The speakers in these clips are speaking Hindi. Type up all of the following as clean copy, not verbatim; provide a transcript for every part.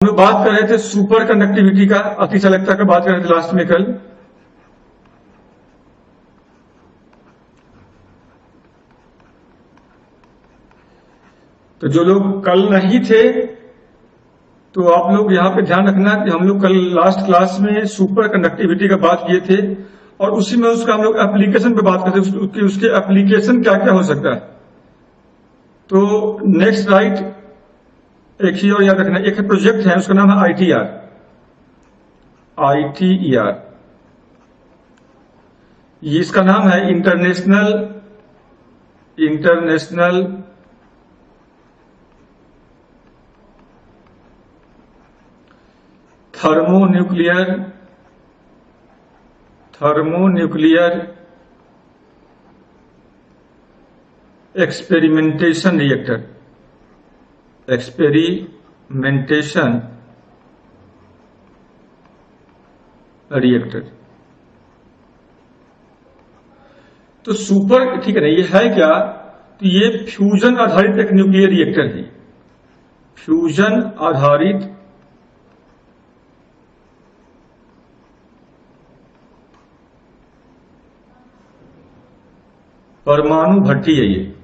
लोग बात कर रहे थे सुपर कंडक्टिविटी का, अति चालकता का बात कर रहे थे लास्ट में कल। तो जो लोग कल नहीं थे तो आप लोग यहां पे ध्यान रखना कि हम लोग कल लास्ट क्लास में सुपर कंडक्टिविटी का बात किए थे और उसी में उसका हम लोग एप्लीकेशन पे बात करते थे, उसके एप्लीकेशन क्या क्या हो सकता है। तो नेक्स्ट राइट एक ही और याद रखना, एक प्रोजेक्ट है उसका नाम है ITER। ये इसका नाम है इंटरनेशनल थर्मोन्यूक्लियर एक्सपेरिमेंटेशन रिएक्टर। तो सुपर, ठीक है ना, ये है क्या? तो ये फ्यूजन आधारित एक न्यूक्लियर रिएक्टर है। फ्यूजन आधारित परमाणु भट्टी है ये,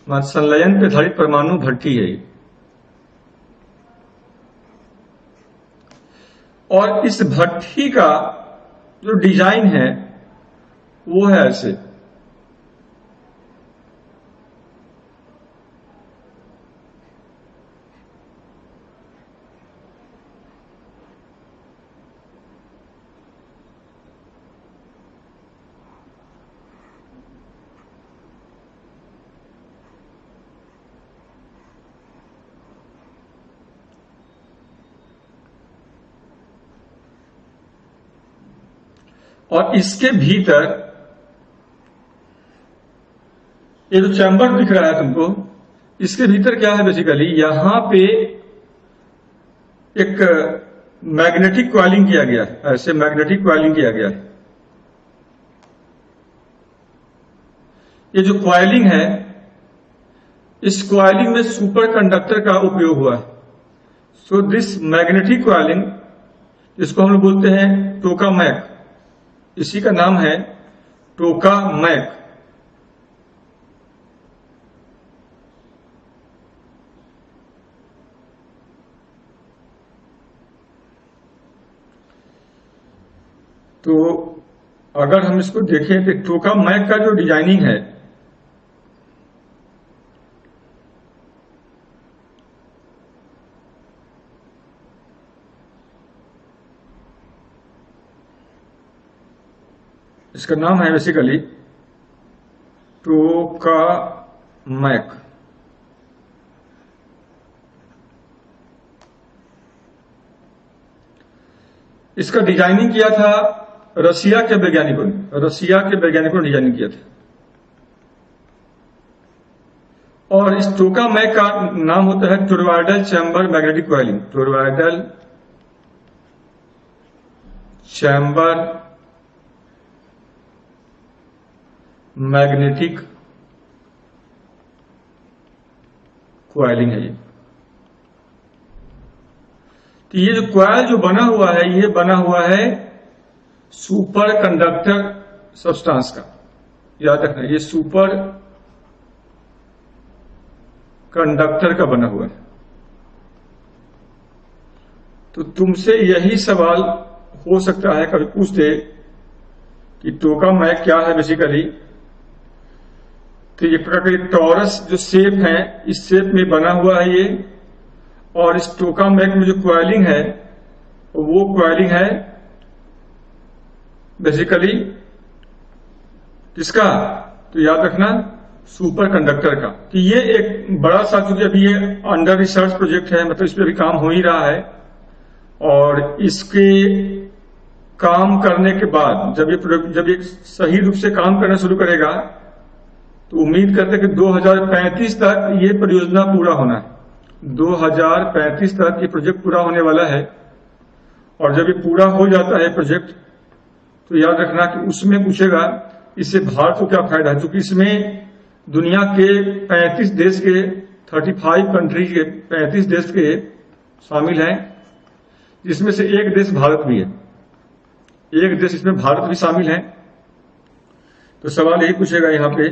संलयन पे आधारित परमाणु भट्टी है ये। और इस भट्टी का जो डिजाइन है वो है ऐसे। और इसके भीतर ये जो चैम्बर दिख रहा है तुमको, इसके भीतर क्या है बेसिकली, यहां पे एक मैग्नेटिक कॉइलिंग किया गया है, ऐसे मैग्नेटिक कॉइलिंग किया गया है। ये जो कॉइलिंग है, इस कॉइलिंग में सुपर कंडक्टर का उपयोग हुआ है। सो दिस मैग्नेटिक कॉइलिंग, जिसको हम लोग बोलते हैं टोकामैक, इसी का नाम है टोकामैक। तो अगर हम इसको देखें तो टोकामैक का जो डिजाइनिंग है, इसका नाम है बेसिकली टोकामैक। इसका डिजाइनिंग किया था रशिया के वैज्ञानिकों ने डिजाइनिंग किया था। और इस टोकामैक का नाम होता है toroidal chamber magnetic coiling. Toroidal chamber magnetic coiling है ये। तो ये जो कॉइल जो बना हुआ है, ये बना हुआ है सुपर कंडक्टर सब्सटेंस का। याद रखना, ये सुपर कंडक्टर का बना हुआ है। तो तुमसे यही सवाल हो सकता है, कभी पूछते कि टोकामैक क्या है बेसिकली। तो ये प्रकार का टॉरस जो शेप है, इस शेप में बना हुआ है ये। और इस टोकामैक में जो कॉइलिंग है, वो कॉइलिंग है बेसिकली किसका? तो याद रखना, सुपर कंडक्टर का। तो ये एक बड़ा सा, चूंकि अभी ये अंडर रिसर्च प्रोजेक्ट है, मतलब इस पर भी काम हो ही रहा है। और इसके काम करने के बाद जब ये सही रूप से काम करना शुरू करेगा, तो उम्मीद करते हैं कि 2035 तक ये परियोजना पूरा होना है। 2035 तक ये प्रोजेक्ट पूरा होने वाला है। और जब ये पूरा हो जाता है प्रोजेक्ट, तो याद रखना कि उसमें पूछेगा इससे भारत को क्या फायदा है, क्योंकि इसमें दुनिया के 35 देश के 35 कंट्री के 35 देश के शामिल हैं, जिसमें से एक देश भारत भी है। एक देश इसमें भारत भी शामिल है। तो सवाल यही पूछेगा यहाँ पे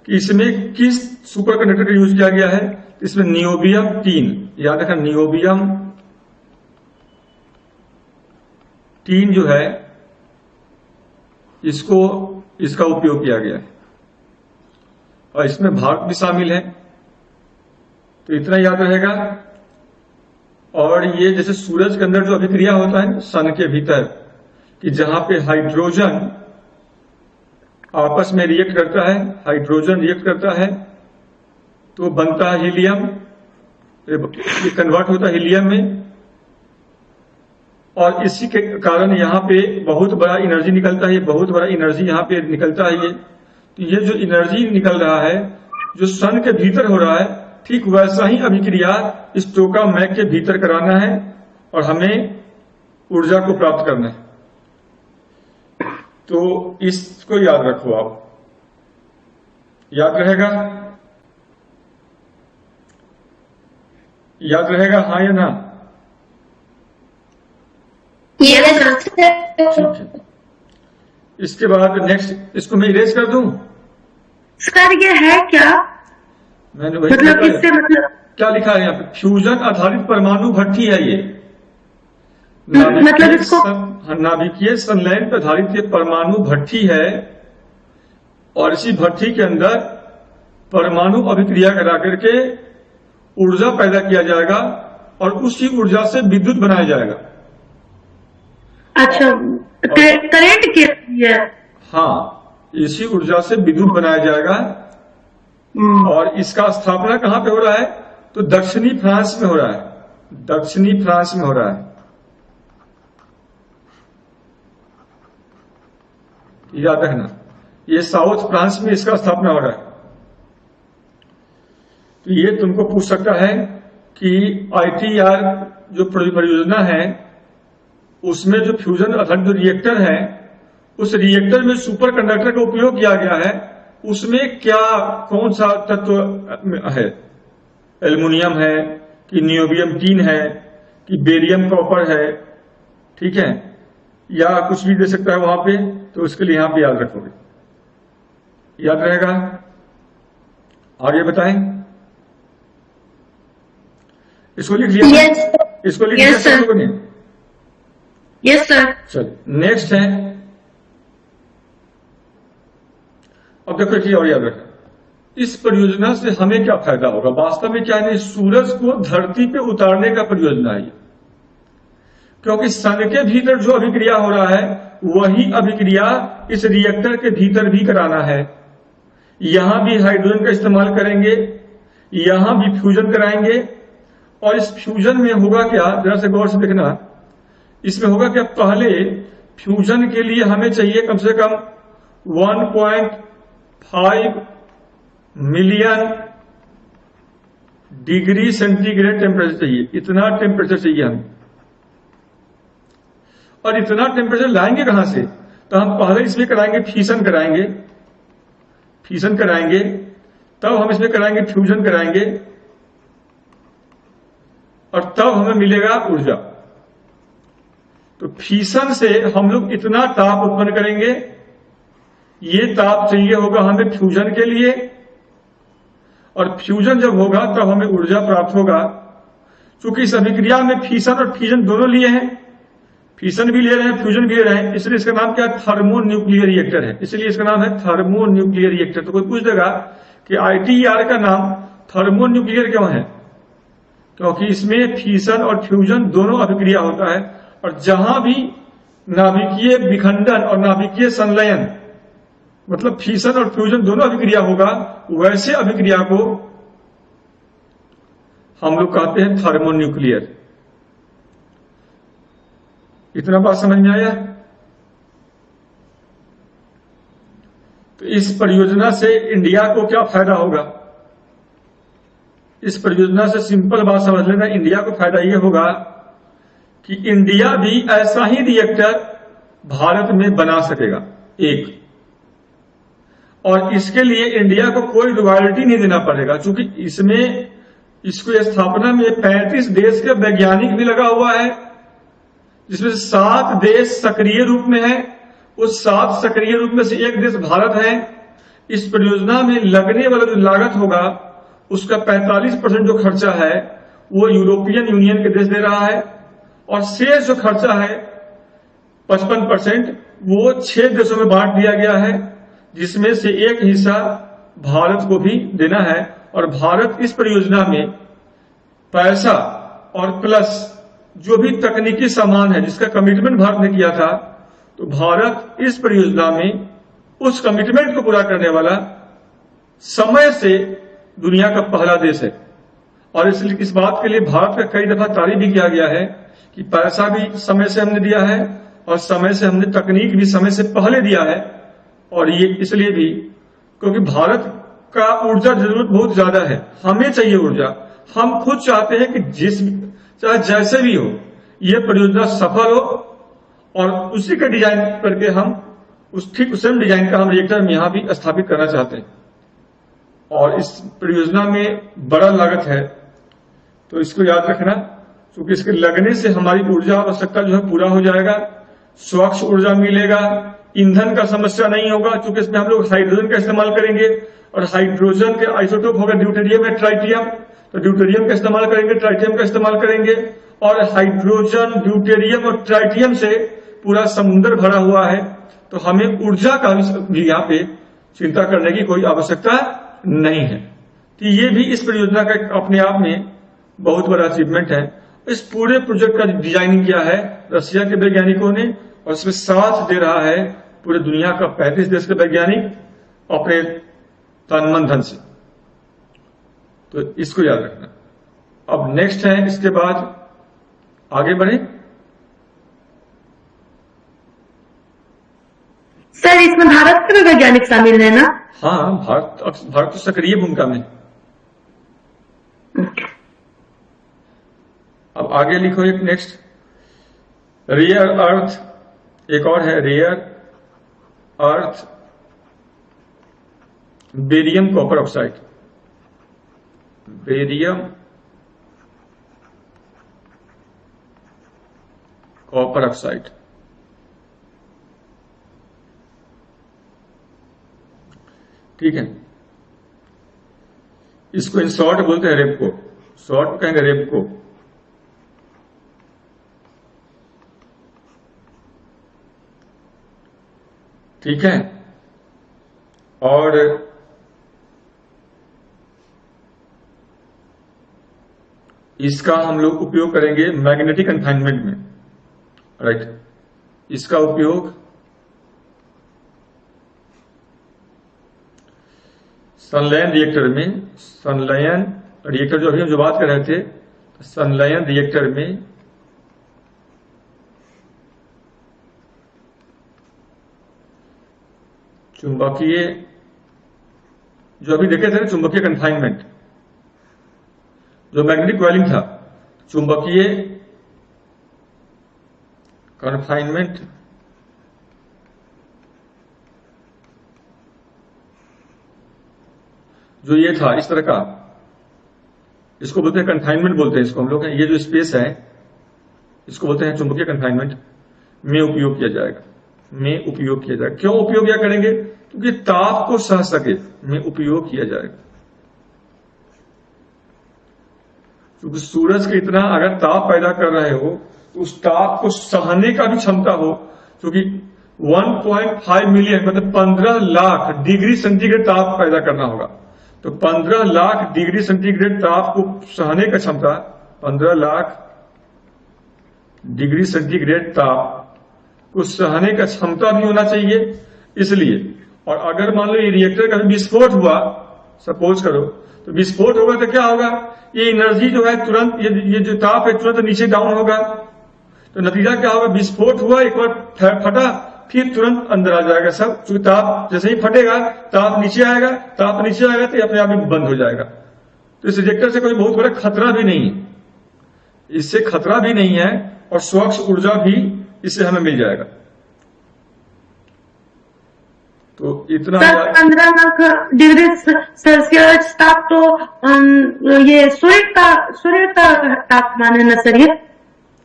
कि इसमें किस सुपर कंडक्टर का यूज किया गया है। इसमें नियोबियम 3, याद रखना नियोबियम 3 जो है इसका उपयोग किया गया है, और इसमें भारत भी शामिल है। तो इतना याद रहेगा। और ये जैसे सूरज के अंदर जो अभिक्रिया होता है सन के भीतर, कि जहां पे हाइड्रोजन आपस में रिएक्ट करता है, हाइड्रोजन रिएक्ट करता है तो बनता है हीलियम, ये कन्वर्ट होता है हीलियम में, और इसी के कारण यहां पे बहुत बड़ा एनर्जी निकलता है। बहुत बड़ा एनर्जी यहां पे निकलता है। तो ये जो एनर्जी निकल रहा है जो सन के भीतर हो रहा है, ठीक वैसा ही अभिक्रिया इस टोकामैक के भीतर कराना है और हमें ऊर्जा को प्राप्त करना है। तो इसको याद रखो आप, याद रहेगा, याद रहेगा हाँ या ना? ठीक है। इसके बाद नेक्स्ट, इसको मैं इरेज कर दूं? सर ये है क्या? मैंने वही मतलब इससे मतलब क्या लिखा है यहाँ पे, फ्यूजन आधारित परमाणु भट्ठी है ये। मतलब इसको नाभिकीय संलयन पर आधारित ये परमाणु भट्ठी है, और इसी भट्ठी के अंदर परमाणु अभिक्रिया करा करके ऊर्जा पैदा किया जाएगा और उसी ऊर्जा से विद्युत बनाया जाएगा। अच्छा, करंट के लिए? हाँ, इसी ऊर्जा से विद्युत बनाया जाएगा। और इसका स्थापना कहां पे हो रहा है? तो दक्षिणी फ्रांस में हो रहा है। दक्षिणी फ्रांस में हो रहा है, याद रखना, ये साउथ फ्रांस में इसका स्थापना हो रहा है। तो ये तुमको पूछ सकता है कि ITR जो परियोजना है उसमें जो फ्यूजन आधारित जो रिएक्टर है, उस रिएक्टर में सुपर कंडक्टर का उपयोग किया गया है, उसमें क्या कौन सा तत्व है? एल्युमिनियम है कि नियोबियम 3 है कि बेरियम कॉपर है, ठीक है, या कुछ भी दे सकता है वहां पे। तो उसके लिए यहां पे याद रखोगे, याद रहेगा। आगे बताएं, इसको लिख लिया? yes. इसको लिख लिया सब लोगों ने? Yes sir. चलिए नेक्स्ट है। अब देखो एक और याद रखना, इस परियोजना से हमें क्या फायदा होगा? वास्तव में क्या है, सूरज को धरती पे उतारने का परियोजना है, क्योंकि सन के भीतर जो अभिक्रिया हो रहा है वही अभिक्रिया इस रिएक्टर के भीतर भी कराना है। यहां भी हाइड्रोजन का इस्तेमाल करेंगे, यहां भी फ्यूजन कराएंगे, और इस फ्यूजन में होगा क्या, जरा से गौर से देखना, इसमें होगा क्या, पहले फ्यूजन के लिए हमें चाहिए कम से कम 1.5 मिलियन डिग्री सेंटीग्रेड टेम्परेचर चाहिए। इतना टेम्परेचर चाहिए हमें, और इतना टेम्परेचर लाएंगे कहां से? तो हम पहले इसमें कराएंगे फिशन कराएंगे, फिशन कराएंगे, तब हम इसमें कराएंगे फ्यूजन कराएंगे, और तब हमें मिलेगा ऊर्जा। तो फिशन से हम लोग इतना ताप उत्पन्न करेंगे, ये ताप चाहिए होगा हमें फ्यूजन के लिए, और फ्यूजन जब होगा तब हमें ऊर्जा प्राप्त होगा। क्योंकि इस अभिक्रिया में फिशन और फ्यूजन दोनों लिए हैं, फिशन भी ले रहे हैं फ्यूजन भी ले रहे हैं, इसलिए इसका नाम क्या है, थर्मोन्यूक्लियर रिएक्टर है। इसलिए इसका नाम है थर्मोन्यूक्लियर रिएक्टर। तो कोई पूछ देगा कि ITR का नाम थर्मोन्यूक्लियर क्यों है? क्योंकि इसमें फिशन और फ्यूजन दोनों अभिक्रिया होता है, और जहां भी नाभिकीय विखंडन और नाभिकीय संलयन, मतलब फिशन और फ्यूजन दोनों अभिक्रिया होगा, वैसे अभिक्रिया को हम लोग कहते हैं थर्मोन्यूक्लियर। इतना बात समझ में आया? तो इस परियोजना से इंडिया को क्या फायदा होगा? इस परियोजना से सिंपल बात समझ लेना, इंडिया को फायदा यह होगा कि इंडिया भी ऐसा ही रिएक्टर भारत में बना सकेगा एक, और इसके लिए इंडिया को कोई रॉयल्टी नहीं देना पड़ेगा, क्योंकि इसमें इसको स्थापना में 35 देश के वैज्ञानिक भी लगा हुआ है, जिसमें 7 देश सक्रिय रूप में है। उस 7 सक्रिय रूप में से एक देश भारत है। इस परियोजना में लगने वाला जो लागत होगा उसका 45% जो खर्चा है वो यूरोपियन यूनियन के देश दे रहा है, और शेष जो खर्चा है 55% वो 6 देशों में बांट दिया गया है, जिसमें से एक हिस्सा भारत को भी देना है। और भारत इस परियोजना में पैसा और प्लस जो भी तकनीकी सामान है जिसका कमिटमेंट भारत ने किया था, तो भारत इस परियोजना में उस कमिटमेंट को पूरा करने वाला समय से दुनिया का पहला देश है। और इसलिए इस बात के लिए भारत का कई दफा तारीफ भी किया गया है कि पैसा भी समय से हमने दिया है और समय से हमने तकनीक भी समय से पहले दिया है। और ये इसलिए भी क्योंकि भारत का ऊर्जा जरूरत बहुत ज्यादा है, हमें चाहिए ऊर्जा। हम खुद चाहते हैं कि चाहे जैसे भी हो ये परियोजना सफल हो, और उसी का डिजाइन करके हम ठीक उसी डिजाइन का हम रिएक्टर में यहां भी स्थापित करना चाहते हैं। और इस परियोजना में बड़ा लागत है, तो इसको याद रखना, क्योंकि इसके लगने से हमारी ऊर्जा आवश्यकता जो है पूरा हो जाएगा, स्वच्छ ऊर्जा मिलेगा, ईंधन का समस्या नहीं होगा, क्योंकि इसमें हम लोग हाइड्रोजन का इस्तेमाल करेंगे, और हाइड्रोजन के आइसोटोप होगा ड्यूटेरियम या ट्राइटियम, तो ड्यूटेरियम का इस्तेमाल करेंगे, ट्राइटियम का इस्तेमाल करेंगे। और हाइड्रोजन, ड्यूटेरियम और ट्राइटियम से पूरा समुद्र भरा हुआ है, तो हमें ऊर्जा का भी यहाँ पे चिंता करने की कोई आवश्यकता नहीं है। तो ये भी इस परियोजना का अपने आप में बहुत बड़ा अचीवमेंट है। इस पूरे प्रोजेक्ट का डिजाइनिंग किया है रशिया के वैज्ञानिकों ने, और इसमें साथ दे रहा है पूरे दुनिया का 35 देश के वैज्ञानिक अपने तन मन धन से। तो इसको याद रखना। अब नेक्स्ट है, इसके बाद आगे बढ़े। सर इसमें भारत के भी वैज्ञानिक शामिल है ना? हाँ, भारत तो सक्रिय भूमिका में। अब आगे लिखो एक नेक्स्ट, रेयर अर्थ, एक और है rare earth barium copper oxide, barium copper oxide. ठीक है, इसको इन शॉर्ट बोलते हैं रेपको, शॉर्ट कहेंगे रेपको। ठीक है, और इसका हम लोग उपयोग करेंगे मैग्नेटिक कन्फाइनमेंट में, राइट। इसका उपयोग संलयन रिएक्टर में, संलयन रिएक्टर जो अभी हम जो बात कर रहे थे, संलयन रिएक्टर में चुंबकीय, जो अभी देखे थे चुंबकीय कन्फाइनमेंट, जो मैग्नेटिक कॉइलिंग था, चुंबकीय कन्फाइनमेंट जो ये था इस तरह का, इसको बोलते हैं कन्फाइनमेंट बोलते हैं इसको हम लोग। ये जो स्पेस है इसको बोलते हैं चुंबकीय कन्फाइनमेंट में उपयोग किया जाएगा, में उपयोग किया जाएगा। क्यों उपयोग क्या करेंगे? क्योंकि ताप को सह सके, में उपयोग किया जाएगा। क्योंकि सूरज के इतना अगर ताप पैदा कर रहे हो तो उस ताप को सहने का भी क्षमता हो, क्योंकि 1.5 मिलियन मतलब 15 लाख डिग्री सेंटीग्रेड ताप पैदा करना होगा। तो 15 लाख डिग्री सेंटीग्रेड ताप को सहने का क्षमता, 15 लाख डिग्री सेंटीग्रेड ताप को सहने का क्षमता भी होना चाहिए। इसलिए, और अगर मान लो ये रिएक्टर का विस्फोट हुआ, सपोज करो, तो विस्फोट होगा तो क्या होगा? ये एनर्जी जो है तुरंत, ये जो ताप है तुरंत नीचे डाउन होगा। तो नतीजा क्या होगा? विस्फोट हुआ, एक बार फटा, फिर तुरंत अंदर आ जाएगा सब, क्योंकि ताप जैसे ही फटेगा ताप नीचे आएगा, ताप नीचे आएगा तो अपने आप ही बंद हो जाएगा। तो इस रिएक्टर से कोई बहुत बड़ा खतरा भी नहीं है, इससे खतरा भी नहीं है, और स्वच्छ ऊर्जा भी इससे हमें मिल जाएगा। तो इतना सर 15 लाख डिग्री सेल्सियस ताप तो ये सूर्य का तापमान है ना सर ये?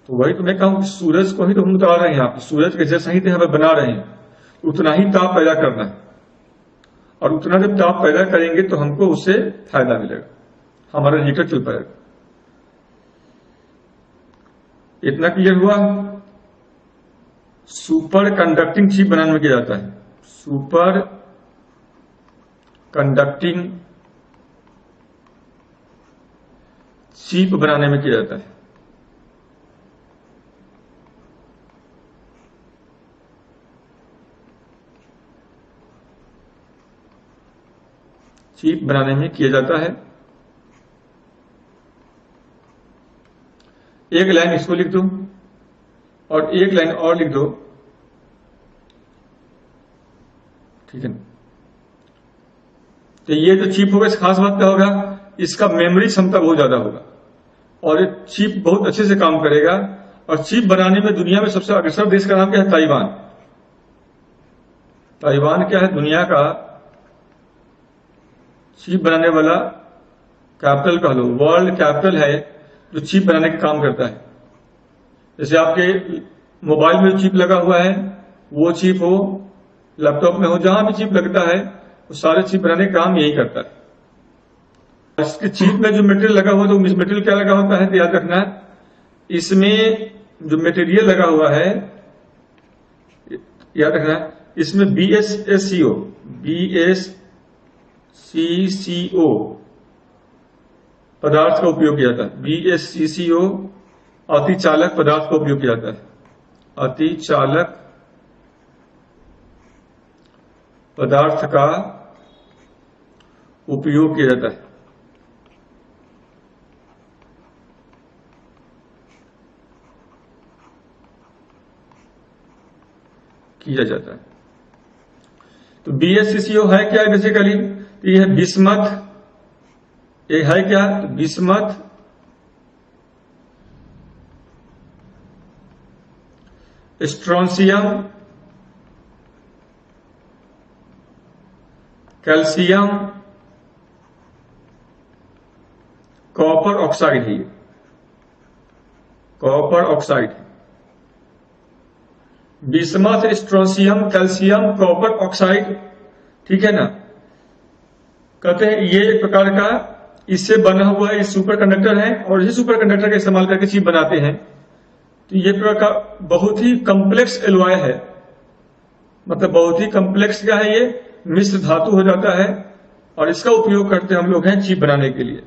तो वही तो मैं कहूँ कि सूरज को ही तो हम उतार रहे हैं यहाँ पे, सूरज के जैसा ही हमें बना रहे हैं, उतना ही ताप पैदा करना है, और उतना जब ताप पैदा करेंगे तो हमको उससे फायदा मिलेगा, हमारा हीटर चल पाएगा। इतना क्लियर हुआ? सुपर कंडक्टिंग चिप बनाने में किया जाता है, सुपर कंडक्टिंग चिप बनाने में किया जाता है। चिप बनाने में किया जाता है। एक लाइन इसको लिख दो और एक लाइन और लिख दो, ठीक है। तो ये जो चिप होगा, इस खास बात क्या होगा, इसका मेमोरी क्षमता बहुत ज्यादा होगा और ये चिप बहुत अच्छे से काम करेगा। और चिप बनाने में दुनिया में सबसे अग्रसर देश का नाम क्या है? ताइवान। ताइवान क्या है? दुनिया का चिप बनाने वाला कैपिटल कह लो, वर्ल्ड कैपिटल है जो चिप बनाने का काम करता है। जैसे आपके मोबाइल में चिप लगा हुआ है, वो चिप हो, लैपटॉप में हो, जहां भी चिप लगता है वो सारे चिप बनाने का काम यही करता है। इसके चिप में जो मटेरियल लगा हुआ है, तो मटेरियल क्या लगा होता है, तो याद रखना, इसमें जो मटेरियल लगा हुआ है, याद रखना, इसमें BSCO पदार्थ का उपयोग किया जाता है। BSCO अतिचालक पदार्थ का उपयोग किया जाता है। अतिचालक पदार्थ का उपयोग किया जाता है। तो BSCO है क्या बेसिकली? तो यह है बिस्मथ, ये है क्या? तो bismuth, strontium, calcium, copper oxide ही, copper oxide, bismuth, strontium, calcium, copper oxide, ठीक है ना। कहते हैं ये एक प्रकार का इससे बना हुआ ये सुपर कंडक्टर है, और इसी सुपर कंडक्टर का इस्तेमाल करके चिप बनाते हैं। तो ये प्रकार का बहुत ही कॉम्प्लेक्स एलॉय है, मतलब बहुत ही कॉम्प्लेक्स क्या है, ये मिश्र धातु हो जाता है, और इसका उपयोग करते हम लोग हैं चिप बनाने के लिए।